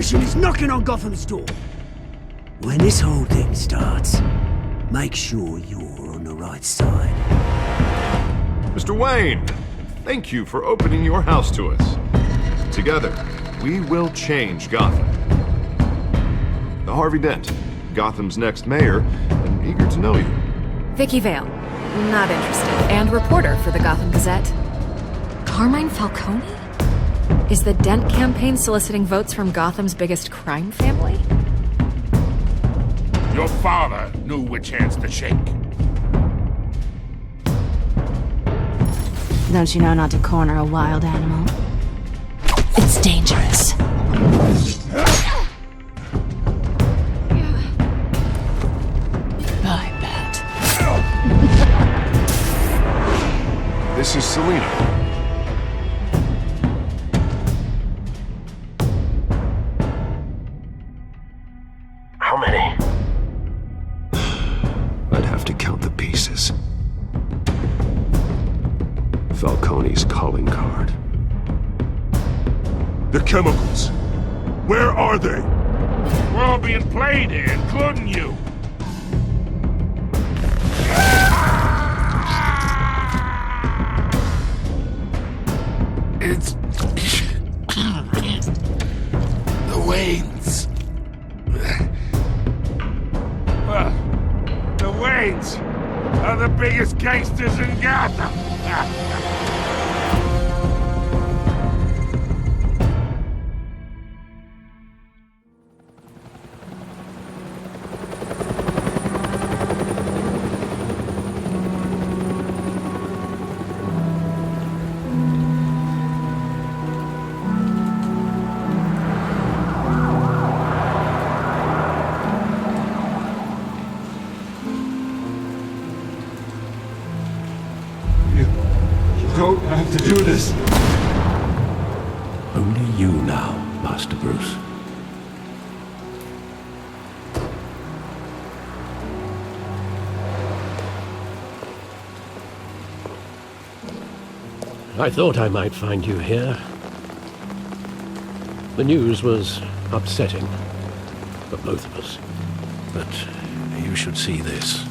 revolution is knocking on Gotham's door. When this whole thing starts, make sure you're on the right side. Mr. Wayne, thank you for opening your house to us. Together, we will change Gotham. The Harvey Dent, Gotham's next mayor, and eager to know you. Vicky Vale, not interested, and reporter for the Gotham Gazette. Carmine Falcone? Is the Dent campaign soliciting votes from Gotham's biggest crime family? Your father knew which hands to shake. Don't you know not to corner a wild animal? It's dangerous. I bet. This is Selina. How many? I'd have to count the pieces. Falcone's calling card. The chemicals. Where are they? We're all being played here, including you. It's... the Waynes. The Waynes are the biggest gangsters in Gotham. Don't have to do this. Only you now, Master Bruce. I thought I might find you here. The news was upsetting for both of us. But you should see this.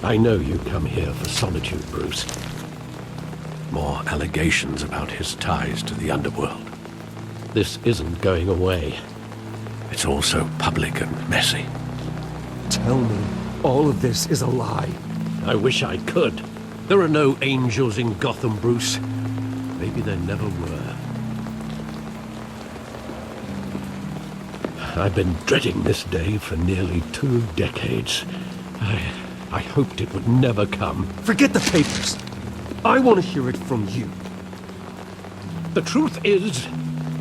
I know you come here for solitude, Bruce. More allegations about his ties to the underworld. This isn't going away. It's all so public and messy. Tell me, all of this is a lie. I wish I could. There are no angels in Gotham, Bruce. Maybe there never were. I've been dreading this day for nearly 2 decades. I hoped it would never come. Forget the papers. I want to hear it from you. The truth is,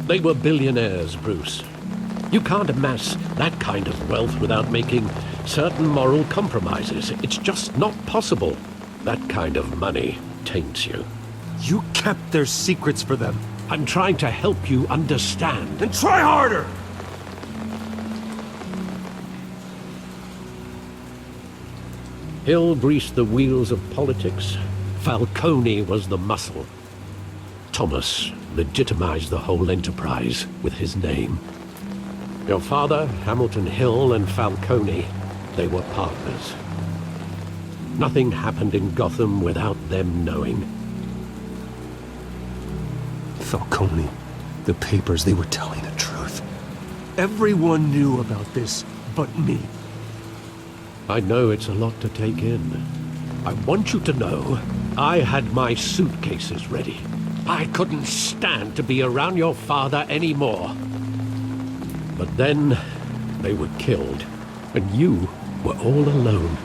they were billionaires, Bruce. You can't amass that kind of wealth without making certain moral compromises. It's just not possible. That kind of money taints you. You kept their secrets for them. I'm trying to help you understand. Then try harder! Hill greased the wheels of politics. Falcone was the muscle. Thomas legitimized the whole enterprise with his name. Your father, Hamilton Hill, and Falcone, they were partners. Nothing happened in Gotham without them knowing. Falcone, the papers, they were telling the truth. Everyone knew about this but me. I know it's a lot to take in. I want you to know, I had my suitcases ready. I couldn't stand to be around your father anymore. But then, they were killed, and you were all alone.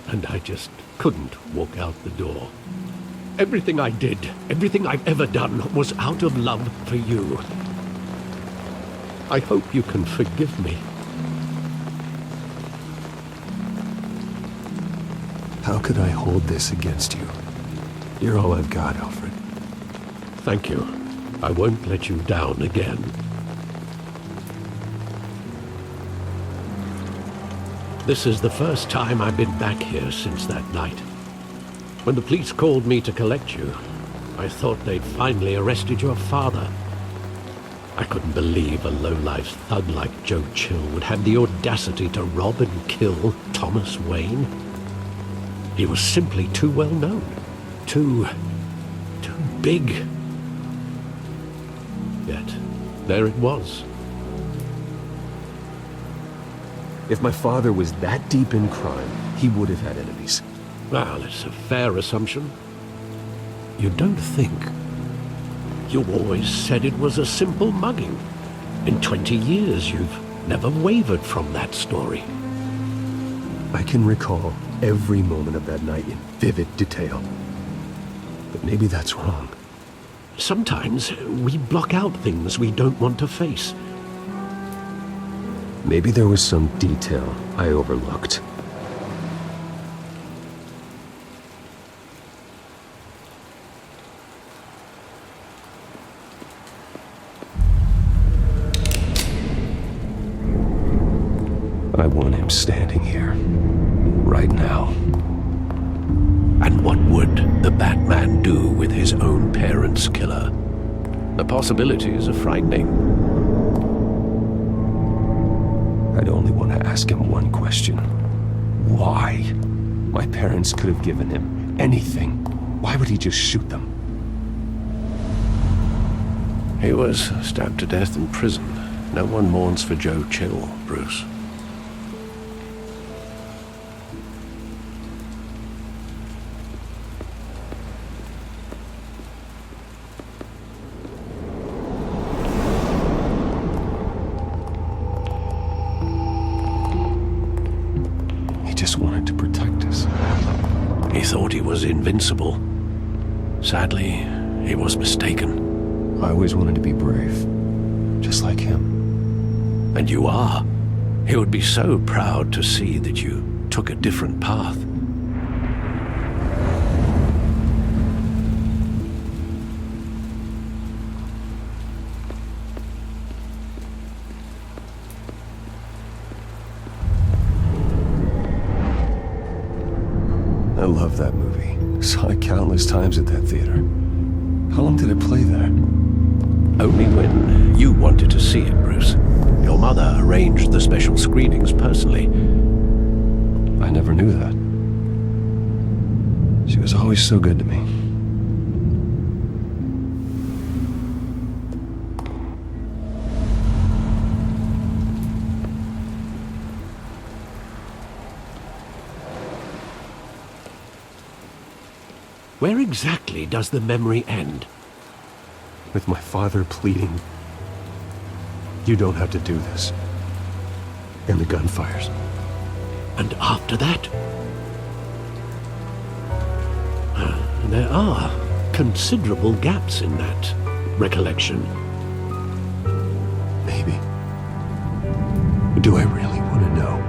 And I just couldn't walk out the door. Everything I did, everything I've ever done, was out of love for you. I hope you can forgive me. How could I hold this against you? You're all I've got, Alfred. Thank you. I won't let you down again. This is the first time I've been back here since that night. When the police called me to collect you, I thought they'd finally arrested your father. I couldn't believe a low-life thug like Joe Chill would have the audacity to rob and kill Thomas Wayne. He was simply too well known. Too big. Yet, there it was. If my father was that deep in crime, he would have had enemies. Well, it's a fair assumption. You don't think? You always said it was a simple mugging. In 20 years, you've never wavered from that story. I can recall every moment of that night in vivid detail. But maybe that's wrong. Sometimes we block out things we don't want to face. Maybe there was some detail I overlooked. I want him standing here, right now. And what would the Batman do with his own parents' killer? The possibilities are frightening. I'd only want to ask him one question. Why? My parents could have given him anything. Why would he just shoot them? He was stabbed to death in prison. No one mourns for Joe Chill, Bruce. Just wanted to protect us. He thought he was invincible. Sadly, he was mistaken. I always wanted to be brave, just like him. And you are. He would be so proud to see that you took a different path. I love that movie. Saw it countless times at that theater. How long did it play there? Only when you wanted to see it, Bruce. Your mother arranged the special screenings personally. I never knew that. She was always so good to me. Where exactly does the memory end? With my father pleading, "You don't have to do this." And the gun fires. And after that? There are considerable gaps in that recollection. Maybe. Do I really want to know?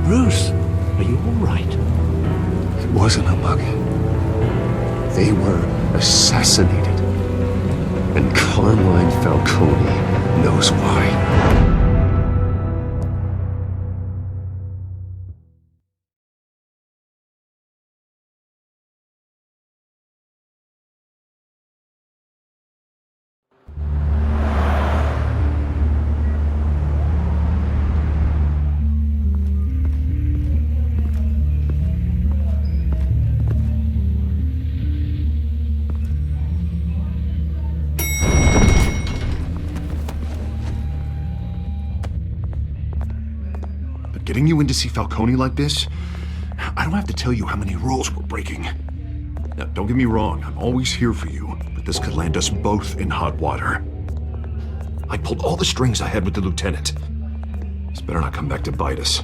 Bruce, are you all right? It wasn't a mugging. They were assassinated. And Carmine Falcone knows why. you in to see Falcone like this? I don't have to tell you how many rules we're breaking. Now, don't get me wrong, I'm always here for you, but this could land us both in hot water. I pulled all the strings I had with the lieutenant. This better not come back to bite us.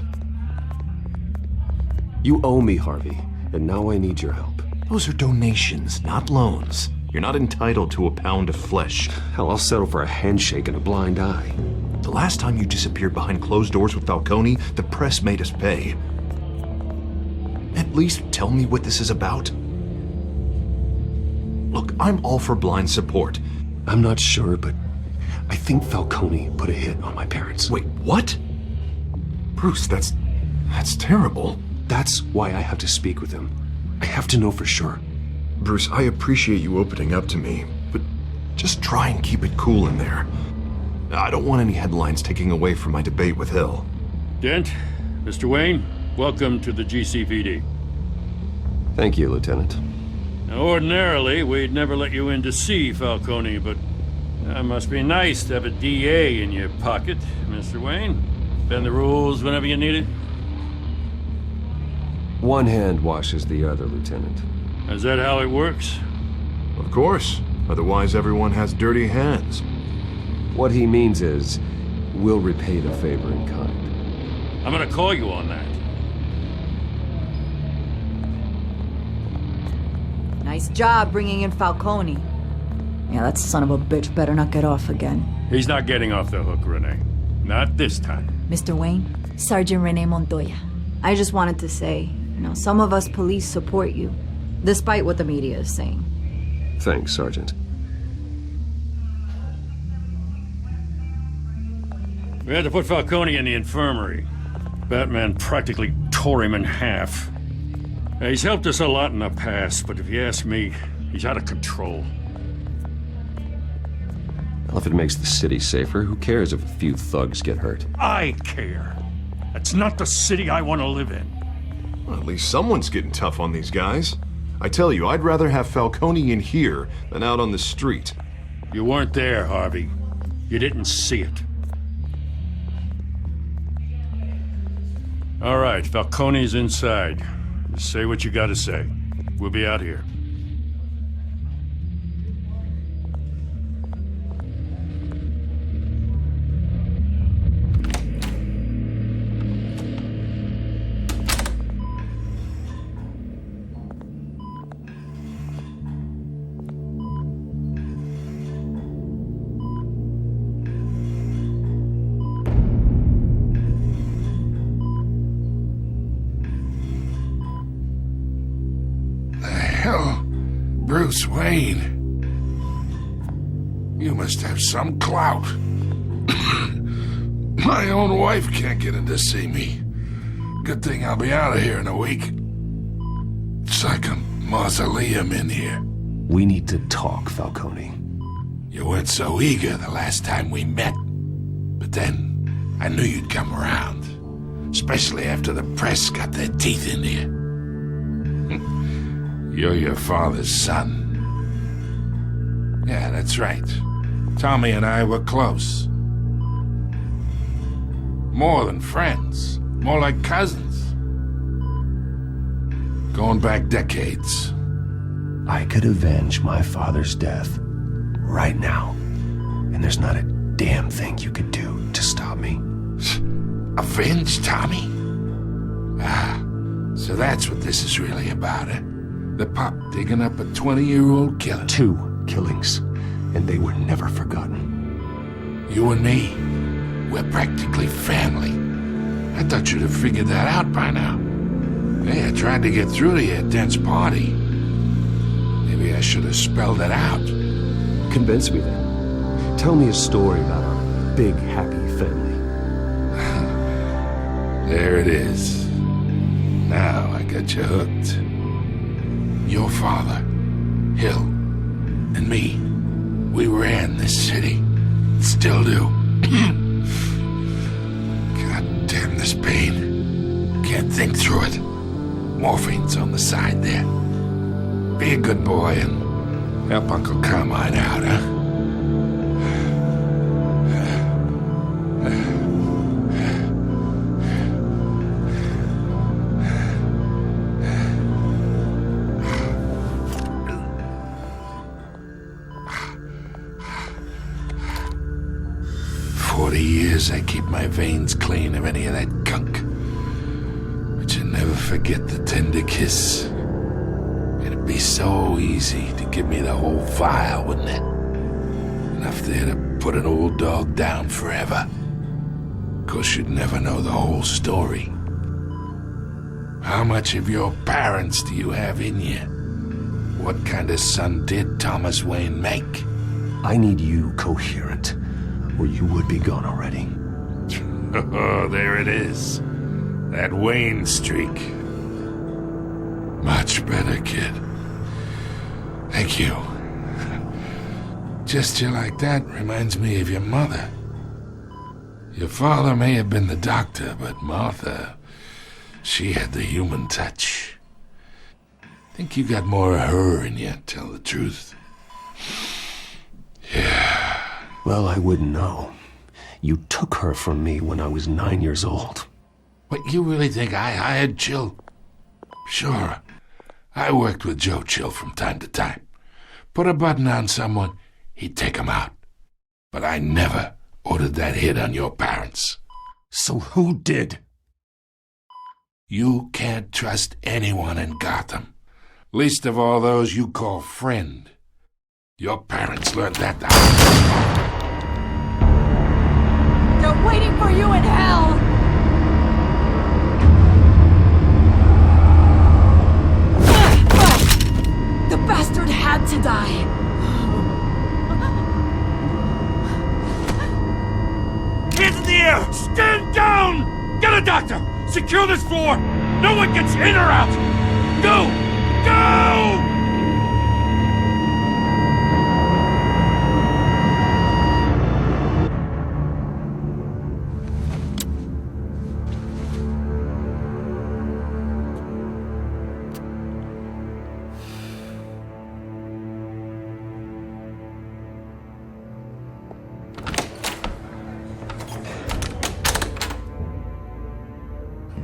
You owe me, Harvey, and now I need your help. Those are donations, not loans. You're not entitled to a pound of flesh. Hell, I'll settle for a handshake and a blind eye. The last time you disappeared behind closed doors with Falcone, the press made us pay. At least tell me what this is about. Look, I'm all for blind support. I'm not sure, but I think Falcone put a hit on my parents. Wait, what? Bruce, that's terrible. That's why I have to speak with him. I have to know for sure. Bruce, I appreciate you opening up to me, but just try and keep it cool in there. I don't want any headlines taking away from my debate with Hill. Dent, Mr. Wayne, welcome to the GCPD. Thank you, Lieutenant. Now, ordinarily, we'd never let you in to see Falcone, but it must be nice to have a DA in your pocket, Mr. Wayne. Bend the rules whenever you need it. One hand washes the other, Lieutenant. Is that how it works? Of course. Otherwise, everyone has dirty hands. What he means is, we'll repay the favor in kind. I'm gonna call you on that. Nice job bringing in Falcone. Yeah, that son of a bitch better not get off again. He's not getting off the hook, Renee. Not this time. Mr. Wayne, Sergeant Renee Montoya. I just wanted to say, some of us police support you, despite what the media is saying. Thanks, Sergeant. We had to put Falcone in the infirmary. Batman practically tore him in half. He's helped us a lot in the past, but if you ask me, he's out of control. Well, if it makes the city safer, who cares if a few thugs get hurt? I care. That's not the city I want to live in. Well, at least someone's getting tough on these guys. I tell you, I'd rather have Falcone in here than out on the street. You weren't there, Harvey. You didn't see it. All right, Falcone's inside. Just say what you gotta say. We'll be out here. Bruce Wayne. You must have some clout. My own wife can't get in to see me. Good thing I'll be out of here in a week. It's like a mausoleum in here. We need to talk, Falcone. You weren't so eager the last time we met. But then, I knew you'd come around. Especially after the press got their teeth into you. You're your father's son. Yeah, that's right. Tommy and I were close. More than friends. More like cousins. Going back decades. I could avenge my father's death right now. And there's not a damn thing you could do to stop me. Avenge Tommy? Ah, so that's what this is really about, eh? The pup digging up a 20-year-old killer. 2 killings, and they were never forgotten. You and me, we're practically family. I thought you'd have figured that out by now. Hey, I tried to get through to you at Dent's party. Maybe I should have spelled it out. Convince me then. Tell me a story about our big, happy family. There it is. Now I got you hooked. Your father, Hill, and me, we ran this city. Still do. God damn this pain. Can't think through it. Morphine's on the side there. Be a good boy and help Uncle Carmine out, huh? course, I keep my veins clean of any of that gunk. But you never forget the tender kiss. It'd be so easy to give me the whole vial, wouldn't it? Enough there to put an old dog down forever. Of course, you'd never know the whole story. How much of your parents do you have in you? What kind of son did Thomas Wayne make? I need you coherent, or you would be gone already. Oh, there it is. That Wayne streak. Much better, kid. Thank you. Gesture like that reminds me of your mother. Your father may have been the doctor, but Martha, she had the human touch. Think you got more of her in you, tell the truth. Yeah. Well, I wouldn't know. You took her from me when I was 9 years old. What, you really think I hired Chill? Sure. I worked with Joe Chill from time to time. Put a button on someone, he'd take him out. But I never ordered that hit on your parents. So who did? You can't trust anyone in Gotham. Least of all those you call friend. Your parents learned that the They're waiting for you in hell! The bastard had to die! Hands in the air! Stand down! Get a doctor! Secure this floor! No one gets in or out! Go! Go!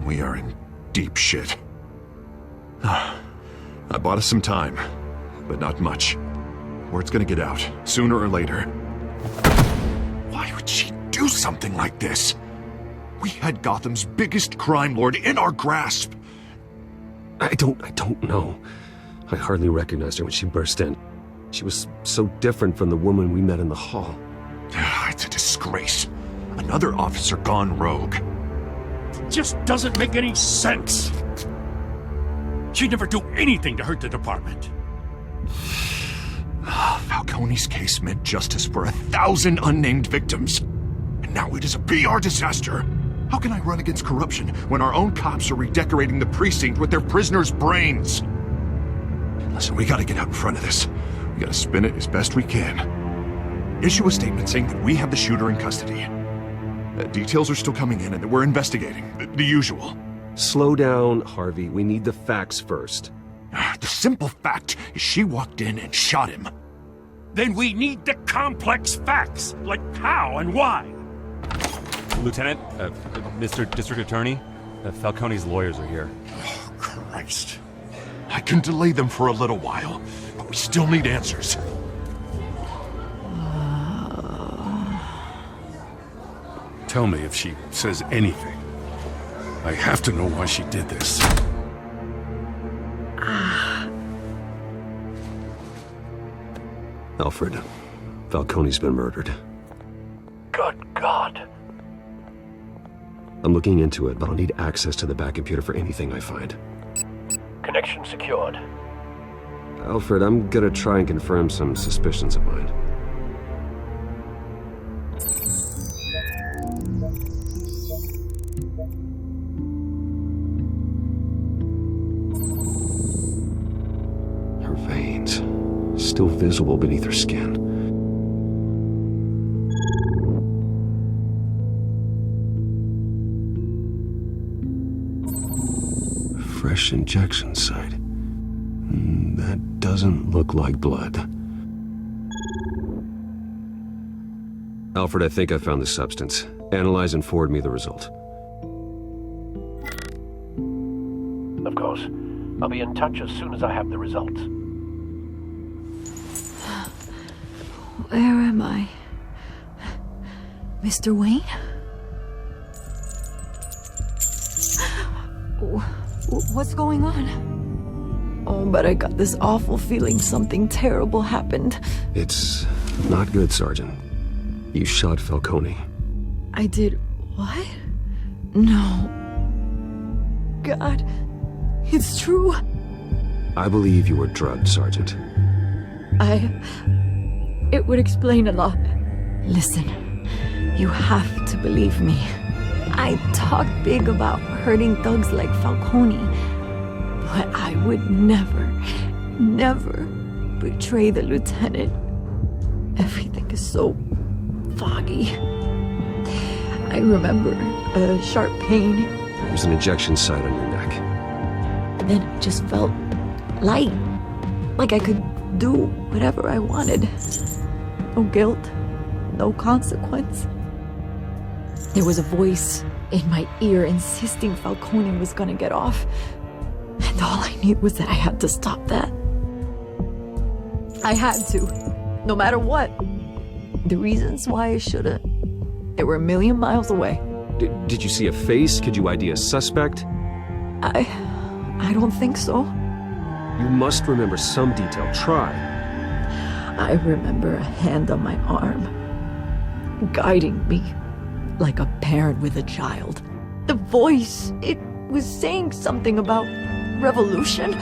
We are in deep shit. I bought us some time, but not much. Word's gonna get out, sooner or later. Why would she do something like this? We had Gotham's biggest crime lord in our grasp. I don't know. I hardly recognized her when she burst in. She was so different from the woman we met in the hall. It's a disgrace. Another officer gone rogue. Just doesn't make any sense. She'd never do anything to hurt the department. Falcone's case meant justice for 1,000 unnamed victims. And now it is a PR disaster. How can I run against corruption when our own cops are redecorating the precinct with their prisoners' brains? Listen, we gotta get out in front of this. We gotta spin it as best we can. Issue a statement saying that we have the shooter in custody. Details are still coming in and that we're investigating. The usual. Slow down, Harvey. We need the facts first. The simple fact is she walked in and shot him. Then we need the complex facts, like how and why. Lieutenant, Mr. District Attorney, Falcone's lawyers are here. Oh, Christ. I can delay them for a little while, but we still need answers. Tell me if she says anything. I have to know why she did this. Alfred, Falcone's been murdered. Good God. I'm looking into it, but I'll need access to the back computer for anything I find. Connection secured. Alfred, I'm gonna try and confirm some suspicions of mine. Her veins, still visible beneath her skin. Fresh injection site. That doesn't look like blood. Alfred, I think I found the substance. Analyze and forward me the result. Of course. I'll be in touch as soon as I have the results. Where am I? Mr. Wayne? What's going on? Oh, but I got this awful feeling something terrible happened. It's not good, Sergeant. You shot Falcone. I did what? No. God, it's true. I believe you were drugged, Sergeant. It would explain a lot. Listen, you have to believe me. I talk big about hurting thugs like Falcone, but I would never betray the lieutenant. Everything is so foggy. I remember a sharp pain. There's an injection site on your neck. Then it just felt light, like I could do whatever I wanted. No guilt, no consequence. There was a voice in my ear insisting Falcone was gonna get off. And all I knew was that I had to stop that. I had to, no matter what. The reasons why I shouldn't, they were a million miles away. Did you see a face? Could you ID a suspect? I don't think so. You must remember some detail. Try. I remember a hand on my arm, guiding me like a parent with a child. The voice, it was saying something about revolution.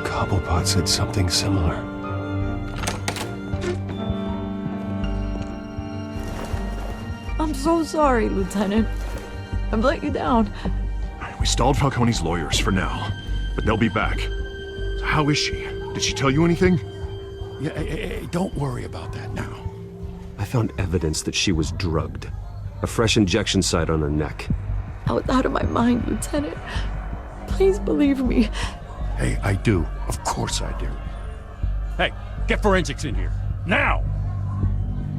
Cobblepot said something similar. I'm so sorry, Lieutenant. I've let you down. We stalled Falcone's lawyers for now, but they'll be back. So how is she? Did she tell you anything? Yeah, hey, don't worry about that now. I found evidence that she was drugged. A fresh injection site on her neck. I was out of my mind, Lieutenant. Please believe me. Hey, I do. Of course I do. Hey, get forensics in here. Now!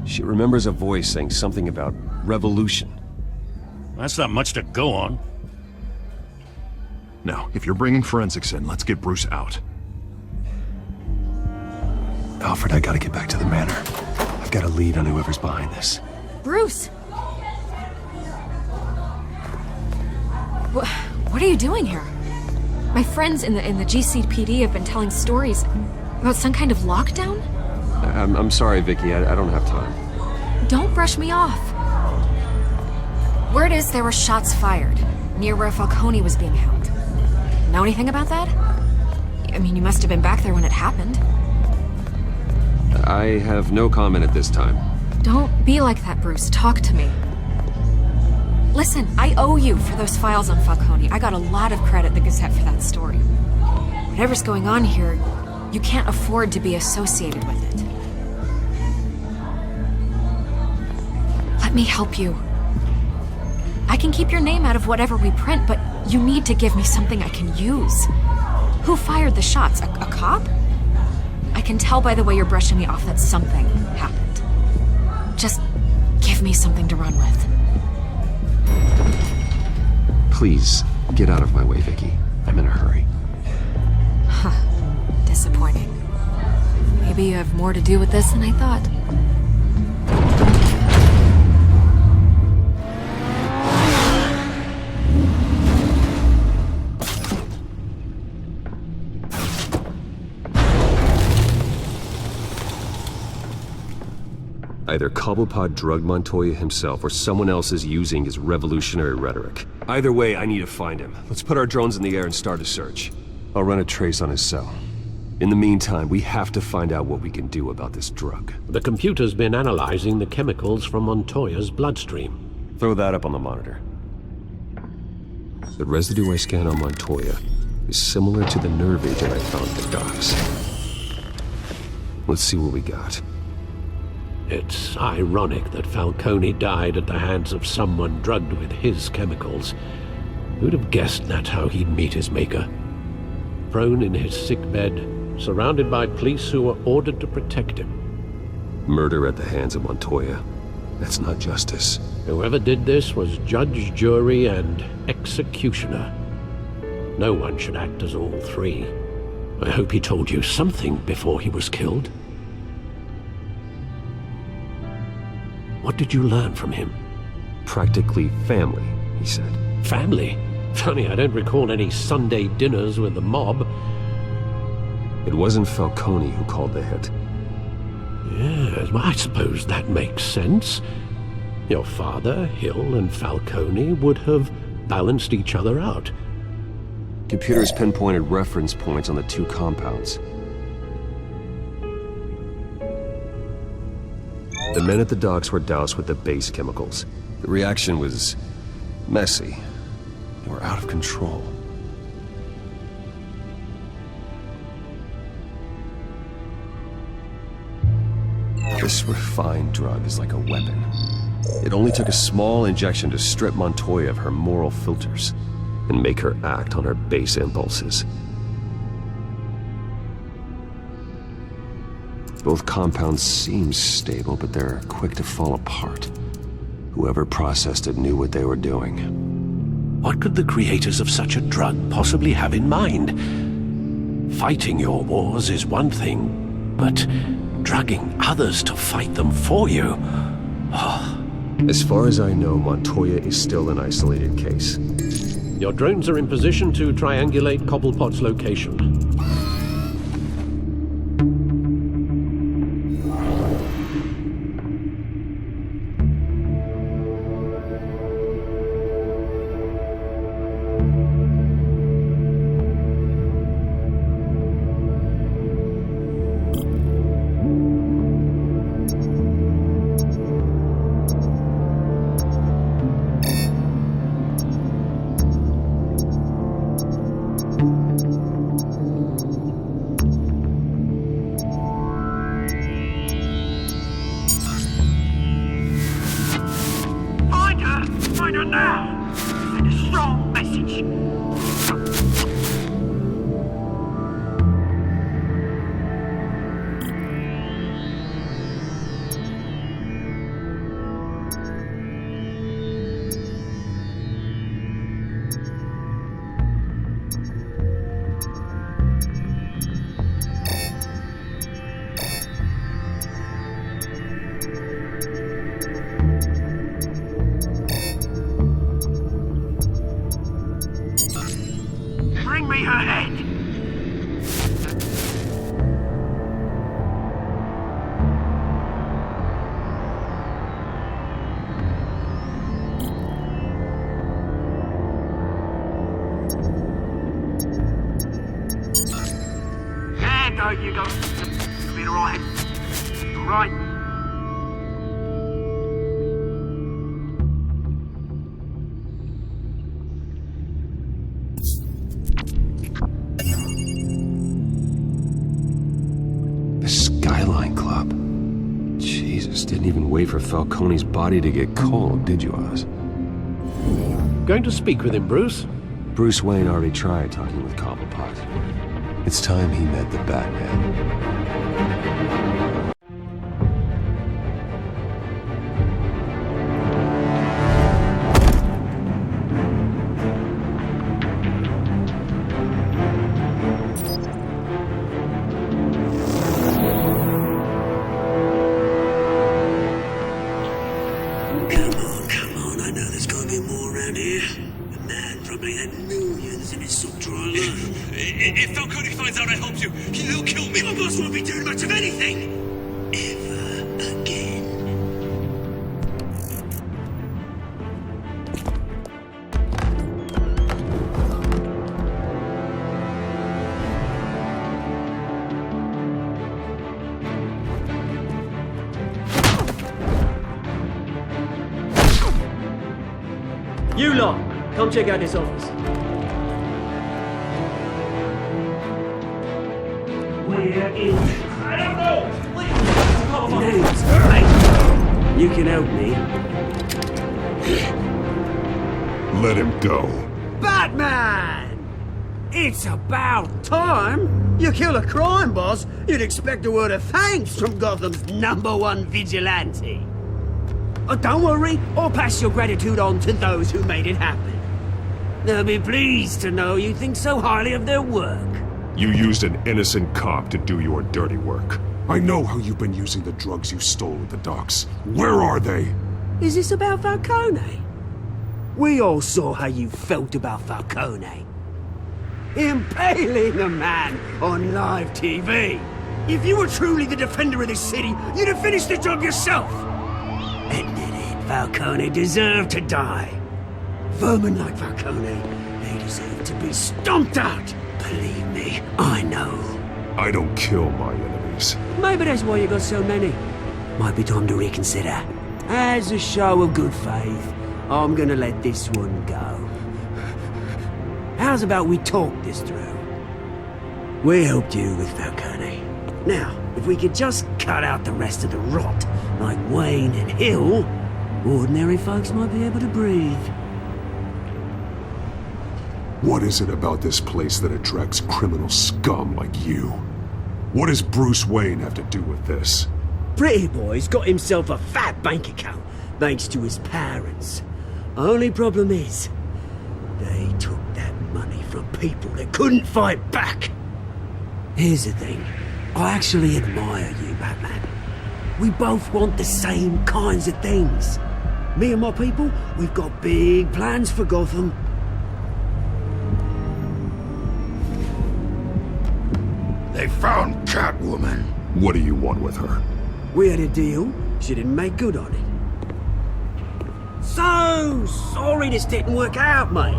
She remembers a voice saying something about revolution. That's not much to go on. Now, if you're bringing forensics in, let's get Bruce out. Alfred, I gotta get back to the manor. I've got a lead on whoever's behind this. Bruce! What are you doing here? My friends in the GCPD have been telling stories about some kind of lockdown? I'm sorry, Vicky. I don't have time. Don't brush me off. Word is there were shots fired near where Falcone was being held. Know anything about that? I mean, you must have been back there when it happened. I have no comment at this time. Don't be like that, Bruce. Talk to me. Listen, I owe you for those files on Falcone. I got a lot of credit at the Gazette for that story. Whatever's going on here, you can't afford to be associated with it. Let me help you. I can keep your name out of whatever we print, but you need to give me something I can use. Who fired the shots? A cop? I can tell by the way you're brushing me off that something happened. Just give me something to run with. Please, get out of my way, Vicky. I'm in a hurry. Huh. Disappointing. Maybe you have more to do with this than I thought. Either Cobblepot drugged Montoya himself or someone else is using his revolutionary rhetoric. Either way, I need to find him. Let's put our drones in the air and start a search. I'll run a trace on his cell. In the meantime, we have to find out what we can do about this drug. The computer's been analyzing the chemicals from Montoya's bloodstream. Throw that up on the monitor. The residue I scan on Montoya is similar to the nerve agent I found at the docks. Let's see what we got. It's ironic that Falcone died at the hands of someone drugged with his chemicals. Who'd have guessed that's how he'd meet his maker? Prone in his sickbed, surrounded by police who were ordered to protect him. Murder at the hands of Montoya. That's not justice. Whoever did this was judge, jury, and executioner. No one should act as all three. I hope he told you something before he was killed. What did you learn from him? Practically family. he said. Family? Funny, I don't recall any Sunday dinners with the mob. It wasn't Falcone who called the hit. Yes, well, I suppose that makes sense. Your father, Hill, and Falcone would have balanced each other out. Computers pinpointed reference points on the two compounds. The men at the docks were doused with the base chemicals. The reaction was messy. They were out of control. This refined drug is like a weapon. It only took a small injection to strip Montoya of her moral filters and make her act on her base impulses. Both compounds seem stable, but they're quick to fall apart. Whoever processed it knew what they were doing. What could the creators of such a drug possibly have in mind? Fighting your wars is one thing, but drugging others to fight them for you? As far as I know, Montoya is still an isolated case. Your drones are in position to triangulate Cobblepot's location. You go. You'll be alright. Alright. The Skyline Club. Jesus, didn't even wait for Falcone's body to get cold, did you, Oz? Going to speak with him, Bruce? Bruce Wayne already tried talking with Cobblepot. It's time he met the Batman. Come on, I know there's gotta be more around here. The man probably had millions in his sock drawer alone. If Falcone finds out I helped you, he'll kill me. Your boss won't be doing much of anything. Ever again. You lot, come check out this office. Where is... I don't know! Please! Mate, you can help me. Let him go. Batman! It's about time! You kill a crime boss, you'd expect a word of thanks from Gotham's #1 vigilante. Oh, don't worry, I'll pass your gratitude on to those who made it happen. They'll be pleased to know you think so highly of their work. You used an innocent cop to do your dirty work. I know how you've been using the drugs you stole at the docks. Where are they? Is this about Falcone? We all saw how you felt about Falcone. Impaling a man on live TV. If you were truly the defender of this city, you'd have finished the job yourself. Admit it, Falcone deserved to die. Vermin like Falcone, they deserve to be stomped out. Believe me, I know. I don't kill my enemies. Maybe that's why you got so many. Might be time to reconsider. As a show of good faith, I'm gonna let this one go. How's about we talk this through? We helped you with Falcone. Now, if we could just cut out the rest of the rot, like Wayne and Hill, ordinary folks might be able to breathe. What is it about this place that attracts criminal scum like you? What does Bruce Wayne have to do with this? Pretty boy's got himself a fat bank account, thanks to his parents. Only problem is, they took that money from people that couldn't fight back. Here's the thing. I actually admire you, Batman. We both want the same kinds of things. Me and my people, we've got big plans for Gotham. They found Catwoman. What do you want with her? We had a deal. She didn't make good on it. So sorry this didn't work out, mate.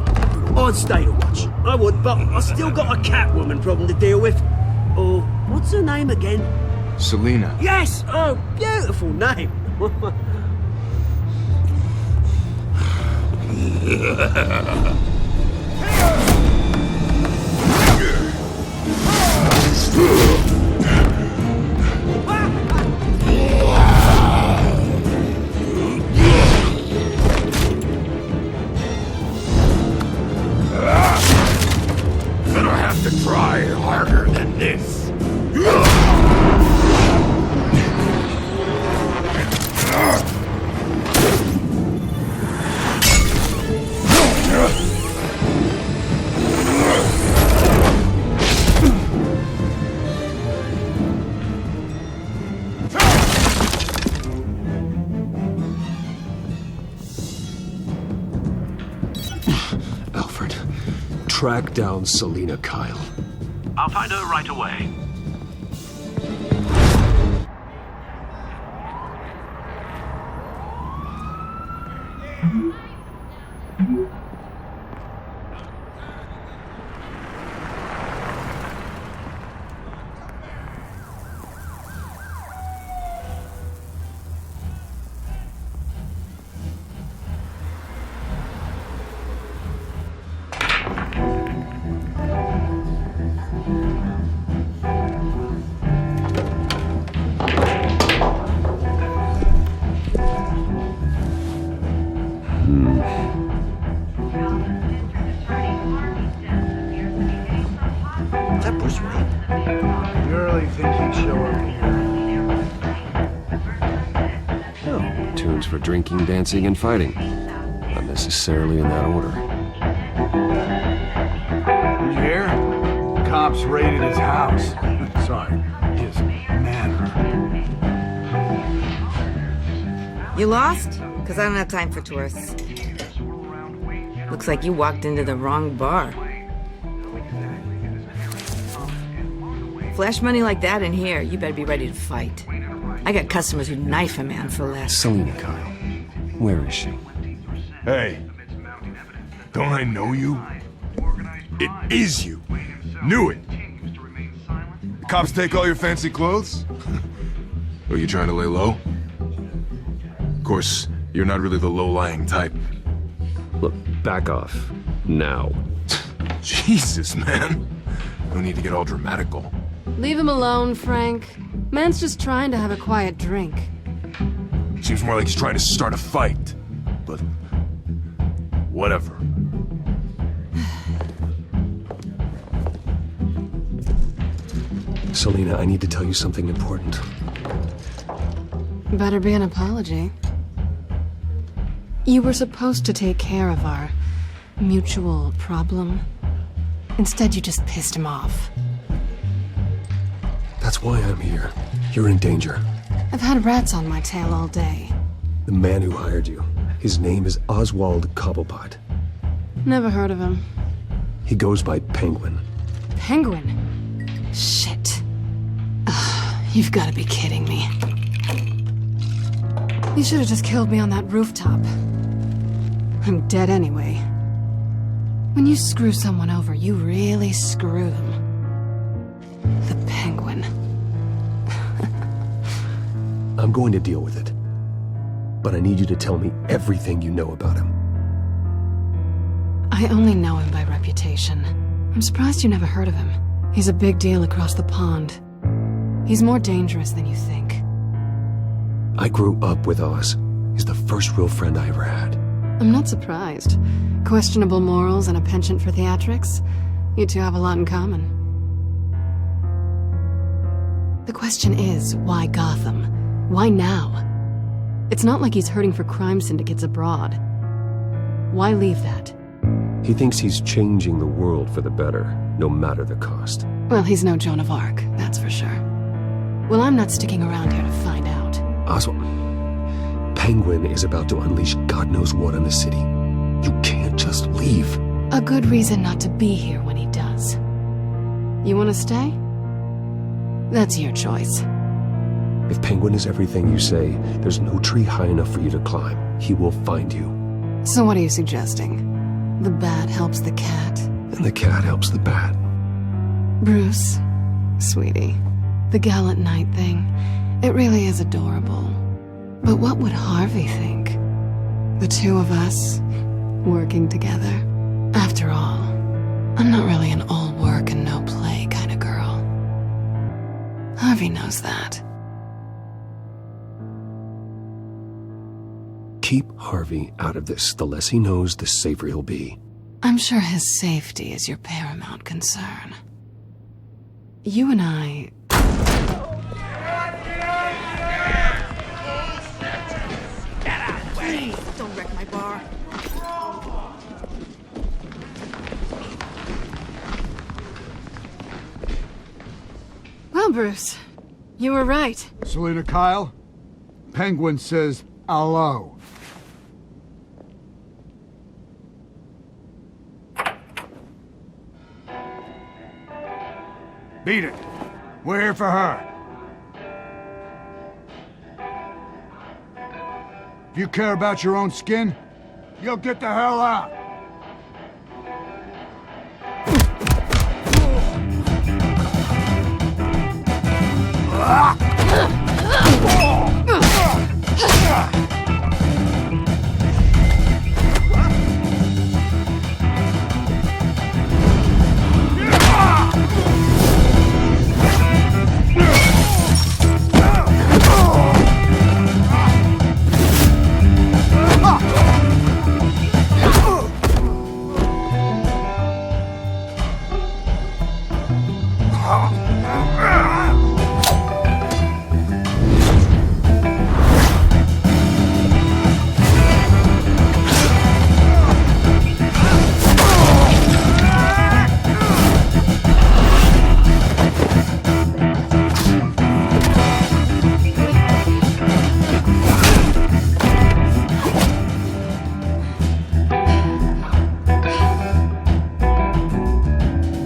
I'd stay to watch. I would, but I still got a Catwoman problem to deal with. Or, what's her name again? Selina. Yes! Oh, beautiful name. Gonna have to try harder than this. Alfred, track down Selina Kyle. I'll find her right away. Is that Bruce Wayne? You really think he'd show up here? Oh, tunes for drinking, dancing, and fighting. Not necessarily in that order. Did you hear? Cops raided his house. Sorry, his manor. You lost? Because I don't have time for tourists. Looks like you walked into the wrong bar. Flash money like that in here, you better be ready to fight. I got customers who knife a man for less. Selina Kyle. Where is she? Hey, don't I know you? It is you. Knew it. The cops take all your fancy clothes? Are you trying to lay low? Of course, you're not really the low-lying type. Look, back off. Now. Jesus, man. No need to get all dramatical. Leave him alone, Frank. Man's just trying to have a quiet drink. Seems more like he's trying to start a fight. But... whatever. Selina, I need to tell you something important. Better be an apology. You were supposed to take care of our mutual problem. Instead, you just pissed him off. That's why I'm here. You're in danger. I've had rats on my tail all day. The man who hired you His name is Oswald Cobblepot. Never heard of him. He goes by Penguin. Penguin? Shit. You've got to be kidding me. You should have just killed me on that rooftop. I'm dead anyway. When you screw someone over, you really screw them. The Penguin. I'm going to deal with it. But I need you to tell me everything you know about him. I only know him by reputation. I'm surprised you never heard of him. He's a big deal across the pond. He's more dangerous than you think. I grew up with Oz. He's the first real friend I ever had. I'm not surprised. Questionable morals and a penchant for theatrics. You two have a lot in common. The question is, why Gotham? Why now? It's not like he's hurting for crime syndicates abroad. Why leave that? He thinks he's changing the world for the better, no matter the cost. Well, he's no Joan of Arc, that's for sure. Well, I'm not sticking around here to find out. Oswald, Penguin is about to unleash God knows what on the city. You can't just leave. A good reason not to be here when he does. You want to stay? That's your choice. If Penguin is everything you say, there's no tree high enough for you to climb. He will find you. So what are you suggesting? The bat helps the cat. And the cat helps the bat. Bruce, sweetie, the gallant knight thing, it really is adorable. But what would Harvey think? The two of us, working together. After all, I'm not really an all work and no play kind of girl. Harvey knows that. Keep Harvey out of this. The less he knows, the safer he'll be. I'm sure his safety is your paramount concern. You and I... Don't wreck my bar. Well, Bruce, you were right. Selena Kyle, Penguin says hello. Beat it. We're here for her. If you care about your own skin, you'll get the hell out.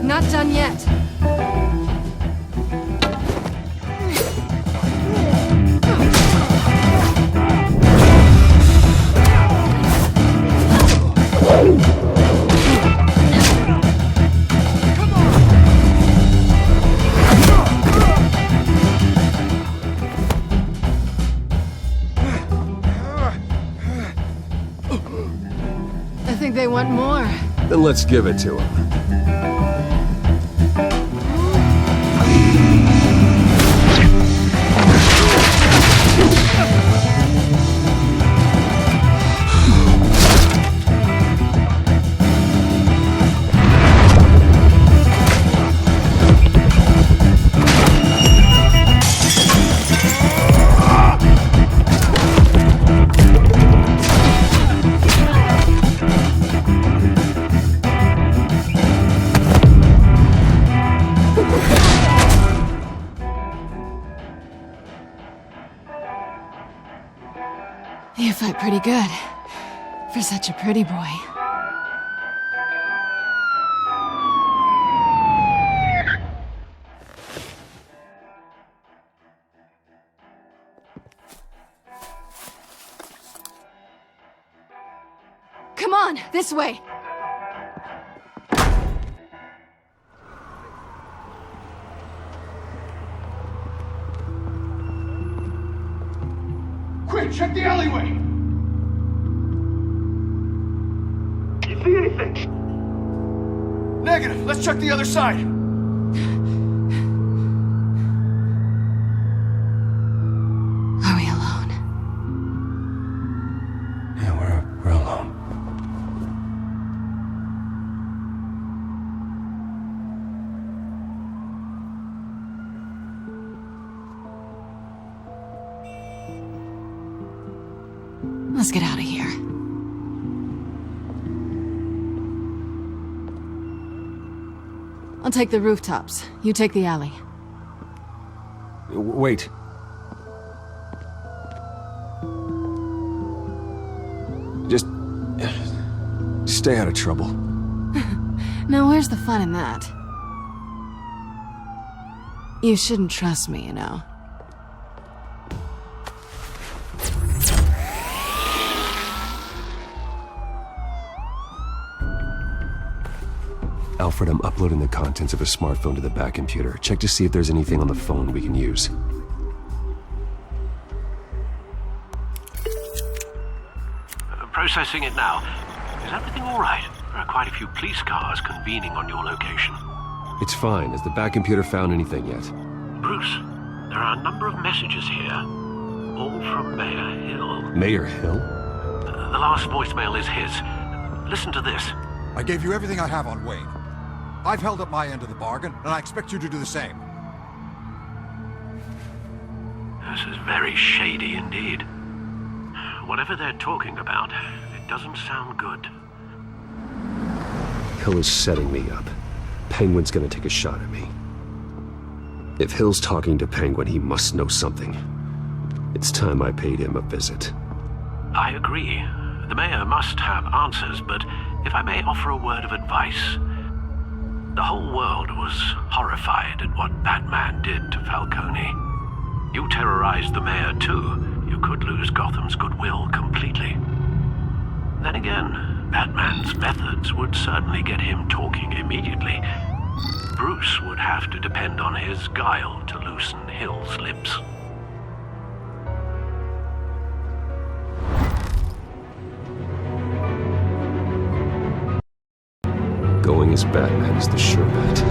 Not done yet. I think they want more. Then let's give it to him. You fight pretty good. For such a pretty boy. Come on, this way. Quick, check the alleyway! You see anything? Negative. Let's check the other side. Are we alone? Yeah, we're alone. Let's get out of here. I'll take the rooftops. You take the alley. Wait. Just stay out of trouble. Now, where's the fun in that? You shouldn't trust me, you know. Alfred, I'm uploading the contents of a smartphone to the back computer. Check to see if there's anything on the phone we can use. Processing it now. Is everything all right? There are quite a few police cars convening on your location. It's fine. Has the back computer found anything yet? Bruce, there are a number of messages here. All from Mayor Hill. Mayor Hill? The last voicemail is his. Listen to this. I gave you everything I have on Wayne. I've held up my end of the bargain, and I expect you to do the same. This is very shady indeed. Whatever they're talking about, it doesn't sound good. Hill is setting me up. Penguin's gonna take a shot at me. If Hill's talking to Penguin, he must know something. It's time I paid him a visit. I agree. The mayor must have answers, but if I may offer a word of advice. The whole world was horrified at what Batman did to Falcone. You terrorized the mayor too. You could lose Gotham's goodwill completely. Then again, Batman's methods would certainly get him talking immediately. Bruce would have to depend on his guile to loosen Hill's lips. Going as Batman is the sure bet.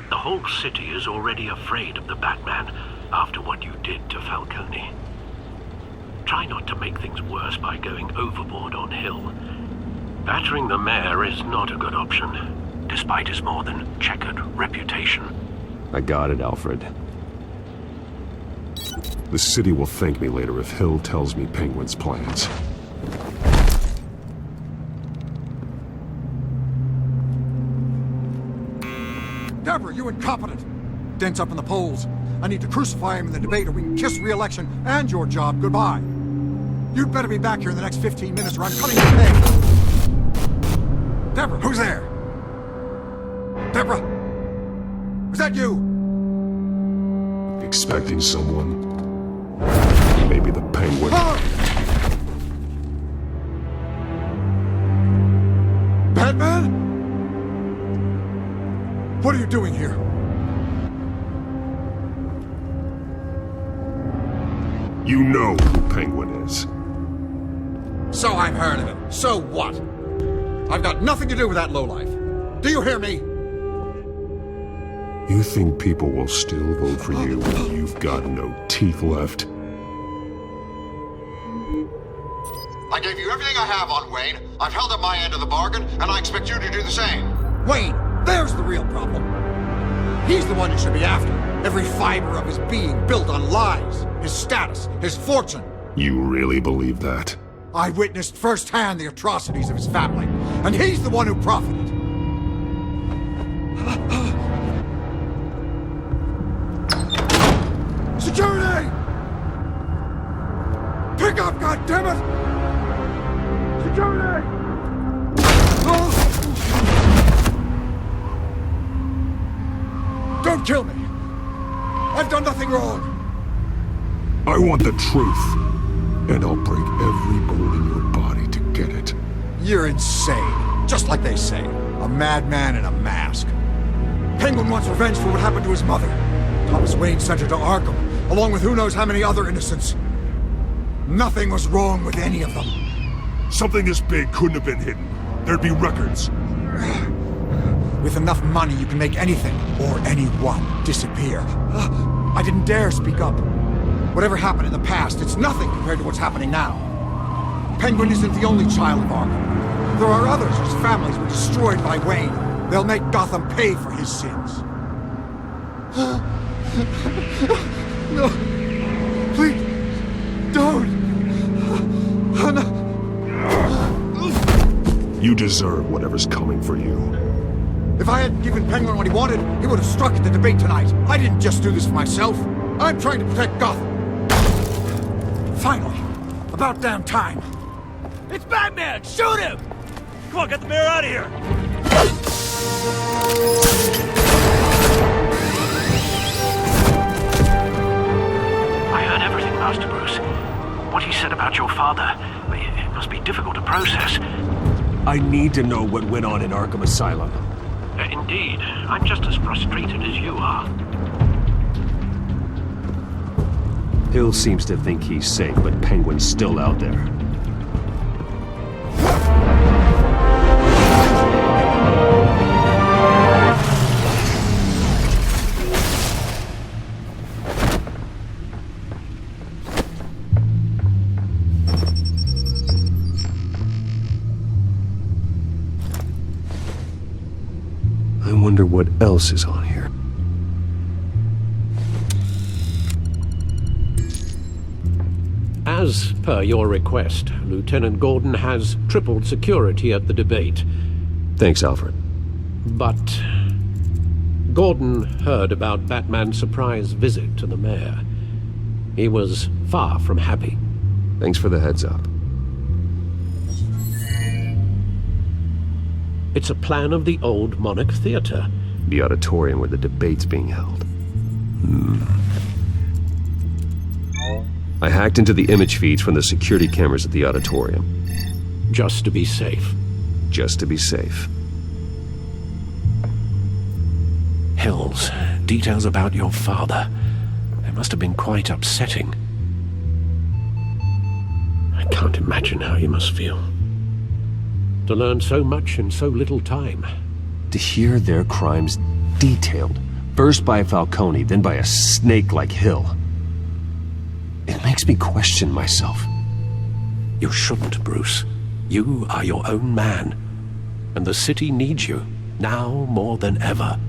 The whole city is already afraid of the Batman after what you did to Falcone. Try not to make things worse by going overboard on Hill. Battering the mayor is not a good option, despite his more than checkered reputation. I got it, Alfred. The city will thank me later if Hill tells me Penguin's plans. Deborah, you incompetent! Dent's up in the polls. I need to crucify him in the debate or we can kiss re-election and your job goodbye. You'd better be back here in the next 15 minutes or I'm cutting your pay. Deborah, who's there? Deborah! Was that you? Expecting someone. Maybe the Penguin. Batman? What are you doing here? You know who Penguin is. So I've heard of him. So what? I've got nothing to do with that lowlife. Do you hear me? You think people will still vote for you when you've got no teeth left? I gave you everything I have on Wayne. I've held up my end of the bargain, and I expect you to do the same. Wayne, there's the real problem. He's the one you should be after. Every fiber of his being built on lies. His status, his fortune. You really believe that? I witnessed firsthand the atrocities of his family, and he's the one who profited. Security! Pick up, goddammit! Security! Don't kill me! I've done nothing wrong! I want the truth, and I'll break every bone in your body to get it. You're insane. Just like they say. A madman in a mask. Penguin wants revenge for what happened to his mother. Thomas Wayne sent her to Arkham, along with who knows how many other innocents. Nothing was wrong with any of them. Something this big couldn't have been hidden. There'd be records. With enough money, you can make anything, or anyone, disappear. I didn't dare speak up. Whatever happened in the past, it's nothing compared to what's happening now. Penguin isn't the only child of Arkham. There are others whose families were destroyed by Wayne. They'll make Gotham pay for his sins. No. Please. Don't. No. You deserve whatever's coming for you. If I hadn't given Penguin what he wanted, he would have struck at the debate tonight. I didn't just do this for myself. I'm trying to protect Gotham. Finally. About damn time. It's Batman! Shoot him! Come on, get the mayor out of here! I heard everything, Master Bruce. What he said about your father, it must be difficult to process. I need to know what went on in Arkham Asylum. Indeed. I'm just as frustrated as you are. Hill seems to think he's safe, but Penguin's still out there. I wonder what else is on here. As per your request, Lieutenant Gordon has tripled security at the debate. Thanks, Alfred. But Gordon heard about Batman's surprise visit to the mayor. He was far from happy. Thanks for the heads up. It's a plan of the old Monarch Theater. The auditorium where the debate's being held. I hacked into the image feeds from the security cameras at the auditorium. Just to be safe. Just to be safe. Hills, details about your father. They must have been quite upsetting. I can't imagine how you must feel. To learn so much in so little time. To hear their crimes detailed, first by Falcone, then by a snake like Hill. It makes me question myself. You shouldn't, Bruce. You are your own man. And the city needs you, now more than ever.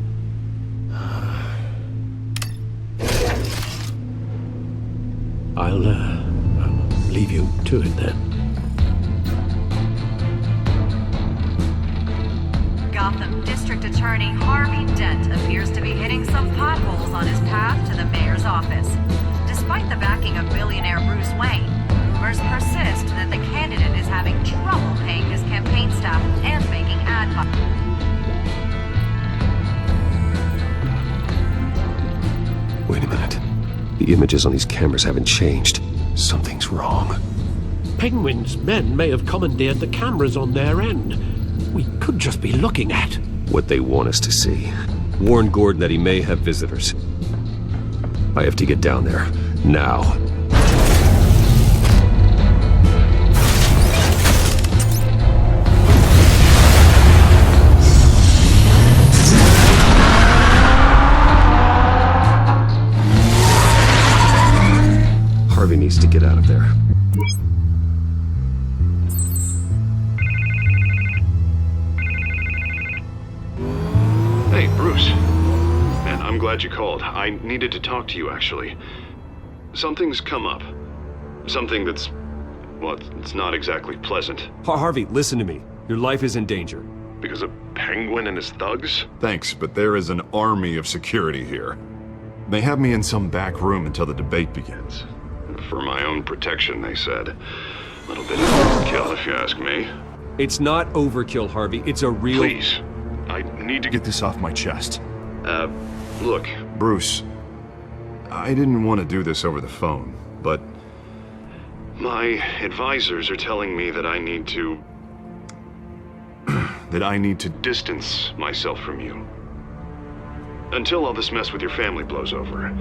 I'll leave you to it then. Gotham District Attorney Harvey Dent appears to be hitting some potholes on his path to the mayor's office. Despite the backing of billionaire Bruce Wayne, rumors persist that the candidate is having trouble paying his campaign staff and making ad buys. Wait a minute. The images on these cameras haven't changed. Something's wrong. Penguin's men may have commandeered the cameras on their end. We could just be looking at what they want us to see. Warn Gordon that he may have visitors. I have to get down there. Now. Harvey needs to get out of there. glad you called. I needed to talk to you, actually. Something's come up. Something that's... well, it's not exactly pleasant. Harvey, listen to me. Your life is in danger. Because of Penguin and his thugs? Thanks, but there is an army of security here. They have me in some back room until the debate begins. For my own protection, they said. A little bit of overkill, if you ask me. It's not overkill, Harvey. It's a real... Please. I need to get this off my chest. Look, Bruce. I didn't want to do this over the phone, but... my advisors are telling me that I need to... that I need to distance myself from you. Until all this mess with your family blows over.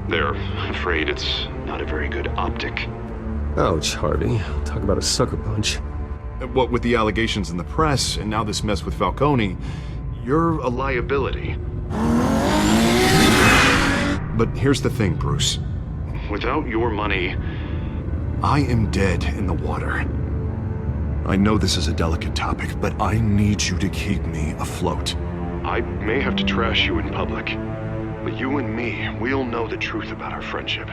They're afraid it's not a very good optic. Ouch, Harvey. Talk about a sucker punch. What with the allegations in the press, and now this mess with Falcone, you're a liability. But here's the thing, Bruce. Without your money, I am dead in the water. I know this is a delicate topic, but I need you to keep me afloat. I may have to trash you in public, but you and me, we'll know the truth about our friendship.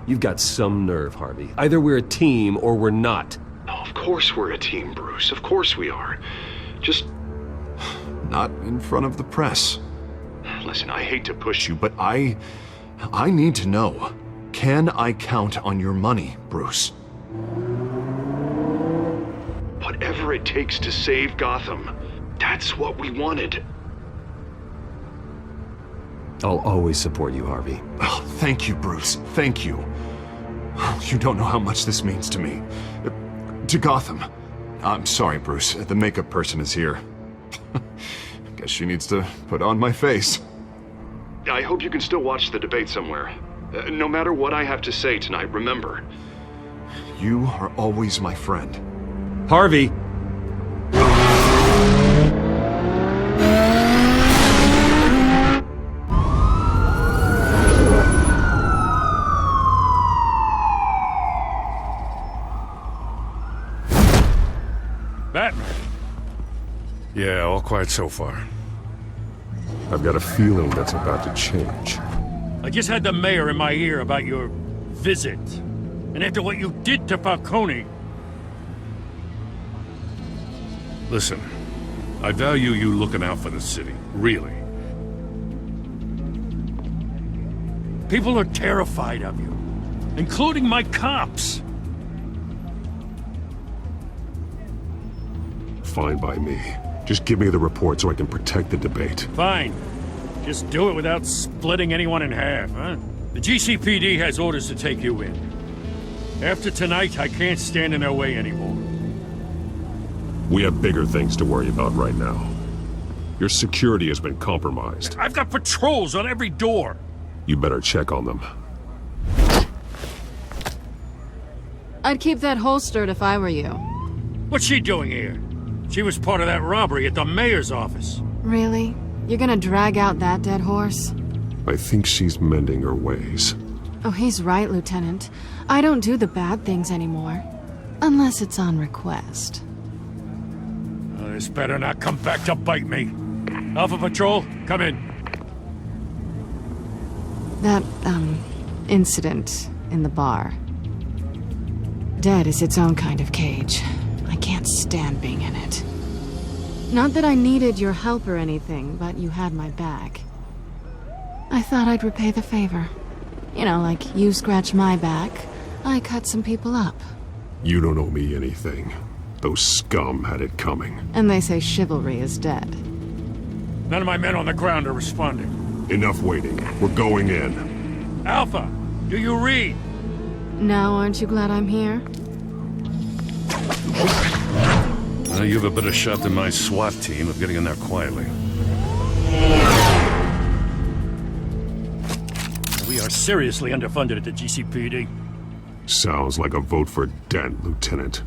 You've got some nerve, Harvey. Either we're a team or we're not. Oh, of course we're a team, Bruce. Of course we are. Just... not in front of the press. Listen, I hate to push you, but I need to know. Can I count on your money, Bruce? Whatever it takes to save Gotham, that's what we wanted. I'll always support you, Harvey. Oh, thank you, Bruce. Thank you. You don't know how much this means to me. To Gotham. I'm sorry, Bruce. The makeup person is here. Guess she needs to put on my face. I hope you can still watch the debate somewhere. No matter what I have to say tonight, remember, you are always my friend. Harvey! Batman. Yeah, all quiet so far. I've got a feeling that's about to change. I just had the mayor in my ear about your visit. And after what you did to Falcone... Listen, I value you looking out for the city, really. People are terrified of you, including my cops. Fine by me. Just give me the report so I can protect the debate. Fine. Just do it without splitting anyone in half, huh? The GCPD has orders to take you in. After tonight, I can't stand in their way anymore. We have bigger things to worry about right now. Your security has been compromised. I've got patrols on every door. You better check on them. I'd keep that holstered if I were you. What's she doing here? She was part of that robbery at the mayor's office. Really? You're gonna drag out that dead horse? I think she's mending her ways. Oh, he's right, Lieutenant. I don't do the bad things anymore. Unless it's on request. This better not come back to bite me. Alpha Patrol, come in. That, incident in the bar. Dead is its own kind of cage. I can't stand being in it. Not that I needed your help or anything, but you had my back. I thought I'd repay the favor. You know, like you scratch my back, I cut some people up. You don't owe me anything. Those scum had it coming. And they say chivalry is dead. None of my men on the ground are responding. Enough waiting. We're going in. Alpha, do you read? Now aren't you glad I'm here? You have a better shot than my SWAT team of getting in there quietly. We are seriously underfunded at the GCPD. Sounds like a vote for Dent, Lieutenant.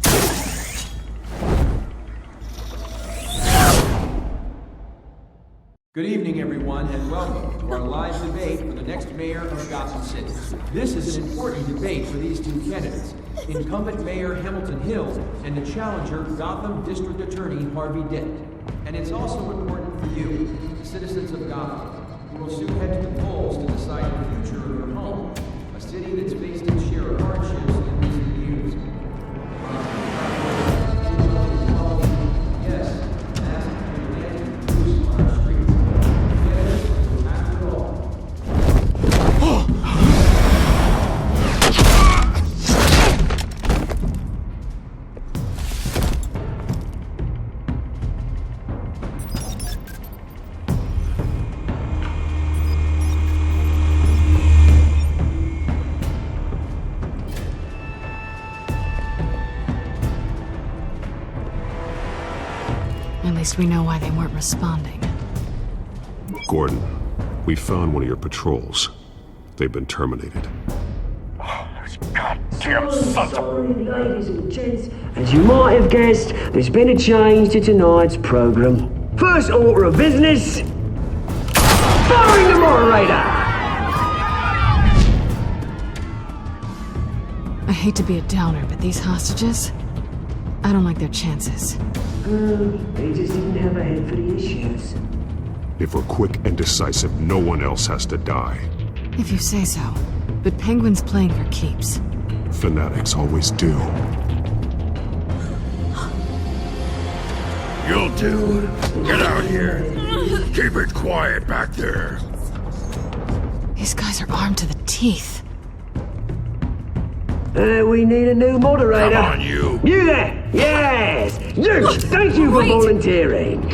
Good evening, everyone, and welcome to our live debate for the next mayor of Gotham City. This is an important debate for these two candidates, incumbent Mayor Hamilton Hill and the challenger Gotham District Attorney Harvey Dent. And it's also important for you, citizens of Gotham, you will soon head to the polls to decide the future of your home, a city that's faced its share of hardships in recent years. Yes, massive gigantic abuse on our streets. Yet, after all, At least we know why they weren't responding. Gordon, we found one of your patrols. They've been terminated. Goddamn sons of... Ladies and gents, as you might have guessed, there's been a change to tonight's program. First order of business, firing the moderator! I hate to be a downer, but these hostages, I don't like their chances. They just didn't have a head for the issues. If we're quick and decisive, no one else has to die. If you say so. But Penguin's playing for keeps. Fanatics always do. You'll do. Get out here. Keep it quiet back there. These guys are armed to the teeth. We need a new moderator. Come on, you. You there! Yes! You! Thank you for volunteering.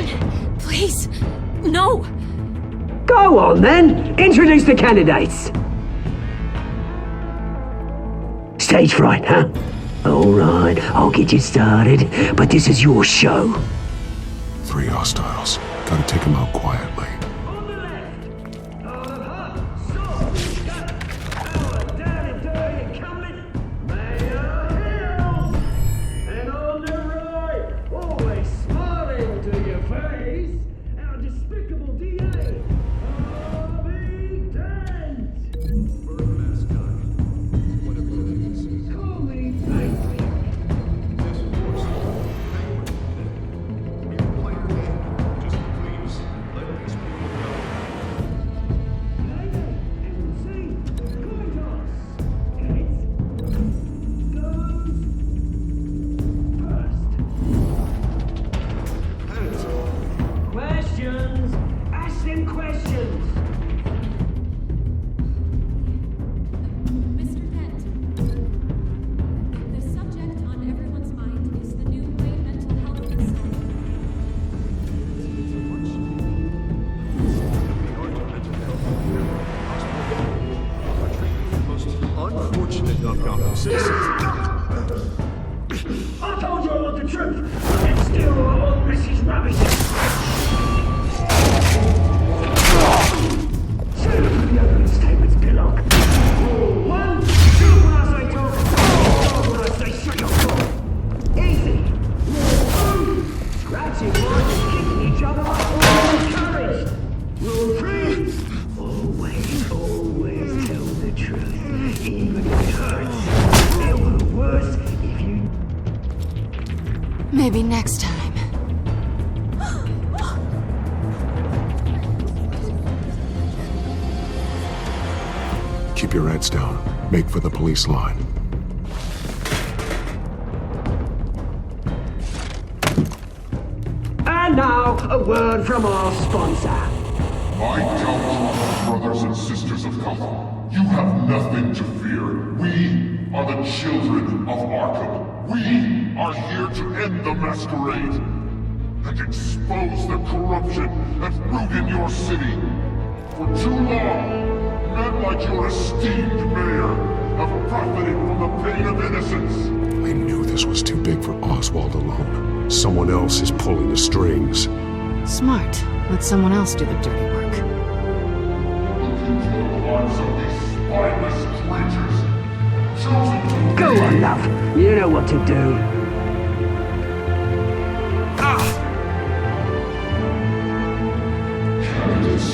Please, no. Go on then. Introduce the candidates. Stage fright, huh? All right, I'll get you started, but this is your show. 3 hostiles. Gotta take them out quietly. I told you I want the truth, and still I want Mrs. Rubbish. Shut up the opening statements, Pillock. Rule 1, talk when I say talk, talk when I say shut your mouth. Easy. Rule 2, scratching minds and kicking each other up all encouraged. Rule 3, always tell the truth, even if it hurts. It will be worse if you... Maybe next time. Keep your heads down. Make for the police line. And now, a word from our sponsor. My Telltale brothers and sisters of Gotham, you have nothing to fear. We are the children of Arkham. We are here to end the masquerade and expose the corruption that ruined your city. For too long, men like your esteemed mayor have profited from the pain of innocence. I knew this was too big for Oswald alone. Someone else is pulling the strings. Smart. Let someone else do the dirty work. Look into the hearts of these spineless creatures. Go on, love. You know what to do. Candidates,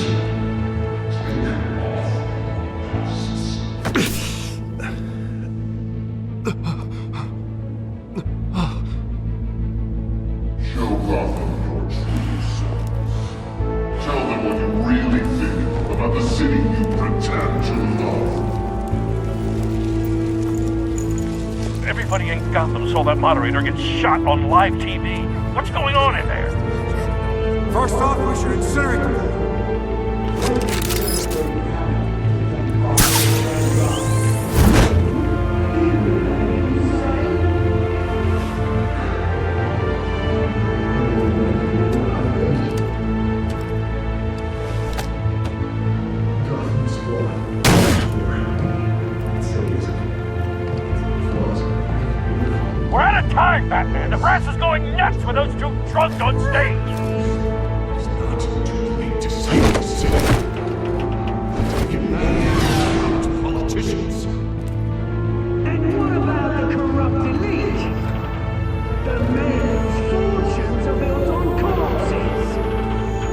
show Gotham your true selves. Tell them what you about the city you pretend to love. Everybody in Gotham saw that moderator get shot on live TV. What's going on in there? First off, we should incinerate the building. We're out of time, Batman. The brass is going nuts with those two drunks on stage. Politicians. And what about the corrupt elite? The men whose fortunes are built on corpses.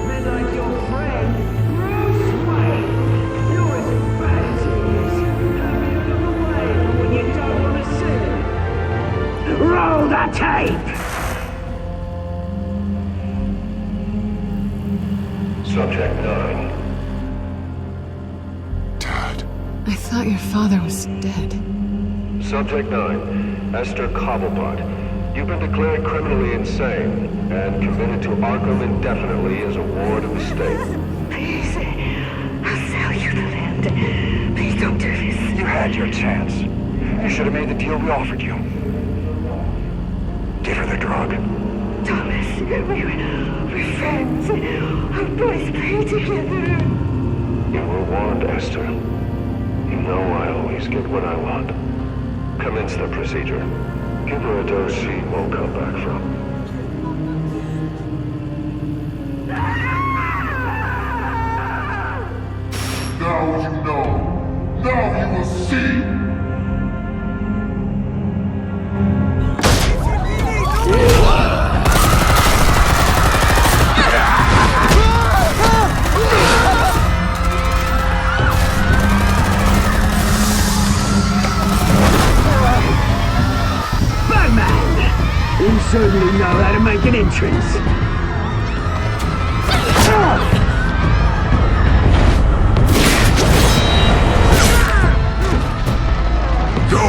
Men like your friend, Bruce Wayne. You're as bad as he is. Happy to look away from when you don't want to see him. Roll the tape! Subject 9. I thought your father was dead. Subject 9, Esther Cobblepot. You've been declared criminally insane and committed to Arkham indefinitely as a ward of the state. Please, I'll sell you the land. Please don't do this. You had your chance. You should have made the deal we offered you. Give her the drug. Thomas, we're friends. Our boys play together. You were warned, Esther. You know I always get what I want. Commence the procedure. Give her a dose she won't come back from. Now you know. Now you will see. You certainly know how to make an entrance. Go!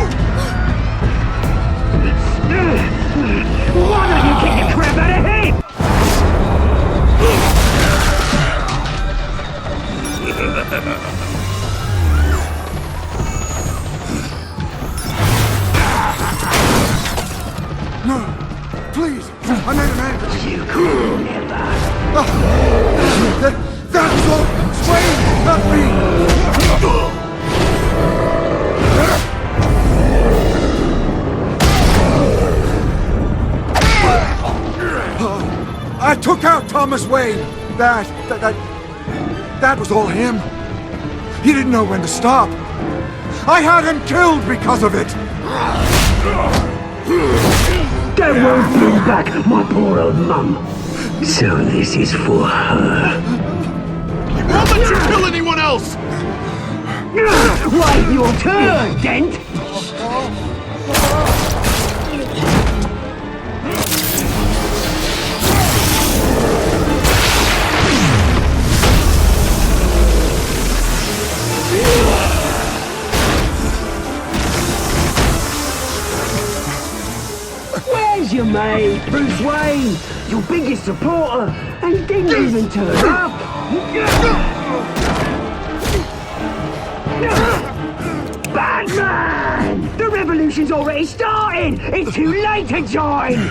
Why don't you kick the crap out of him? No, please, I made an angle. You could never. That was all Swain, not me. I took out Thomas Wayne. That was all him. He didn't know when to stop. I had him killed because of it. That won't bring back my poor old mum. So this is for her. He won't let you kill anyone else! Wait your turn, Dent! Where's your mate, Bruce Wayne? Your biggest supporter, and he didn't even turn up. Batman! The revolution's already started! It's too late to join!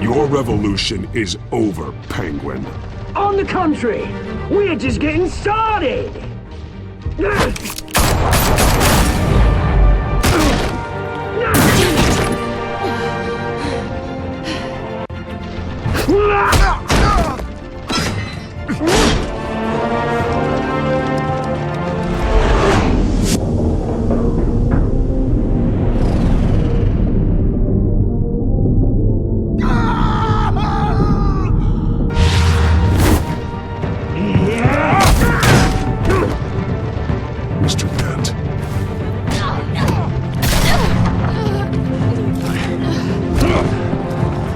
Your revolution is over, Penguin. On the contrary, we're just getting started! Mr. Dent.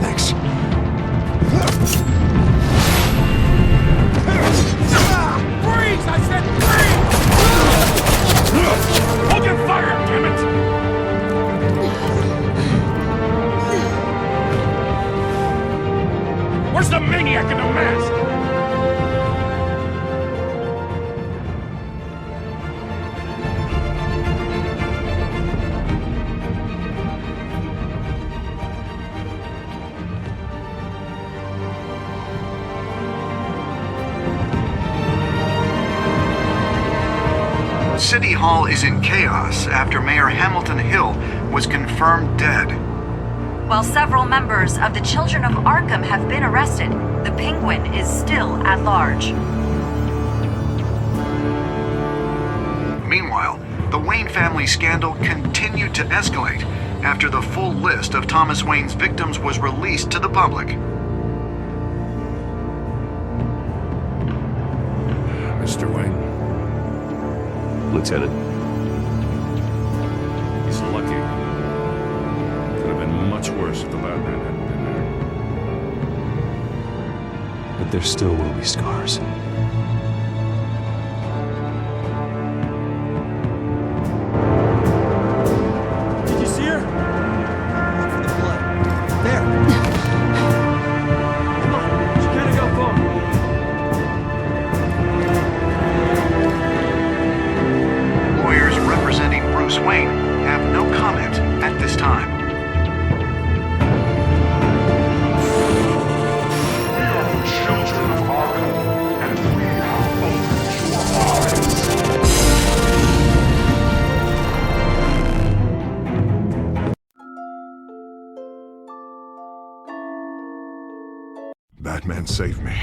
Thanks. Where's the maniac in the mask? City Hall is in chaos after Mayor Hamilton Hill was confirmed dead. While several members of the Children of Arkham have been arrested, the Penguin is still at large. Meanwhile, the Wayne family scandal continued to escalate after the full list of Thomas Wayne's victims was released to the public. Mr. Wayne. Lieutenant. He's lucky. Could have been much worse if the Batman hadn't been there. But there still will be scars. Did you see her? Look for the blood. There. Come on, she can't go far. Lawyers representing Bruce Wayne have no comment at this time. We are the children of Arkham, and we have opened your eyes. Batman saved me,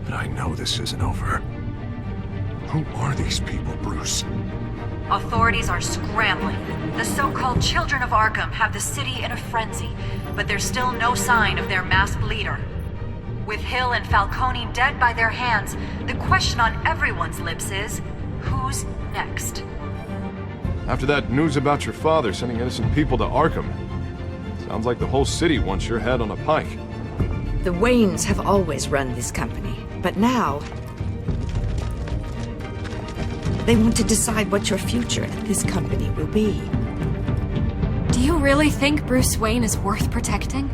but I know this isn't over. Who are these people, Bruce? Authorities are scrambling. The so-called Children of Arkham have the city in a frenzy, but there's still no sign of their masked leader. With Hill and Falcone dead by their hands, the question on everyone's lips is, who's next? After that news about your father sending innocent people to Arkham, sounds like the whole city wants your head on a pike. The Waynes have always run this company, but now they want to decide what your future at this company will be. Do you really think Bruce Wayne is worth protecting?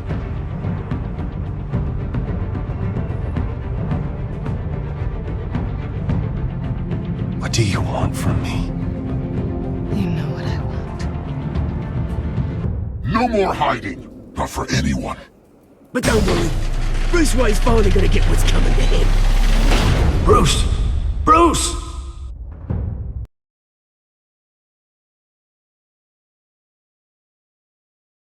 What do you want from me? You know what I want. No more hiding, not for anyone. But don't worry, Bruce Wayne's finally gonna get what's coming to him.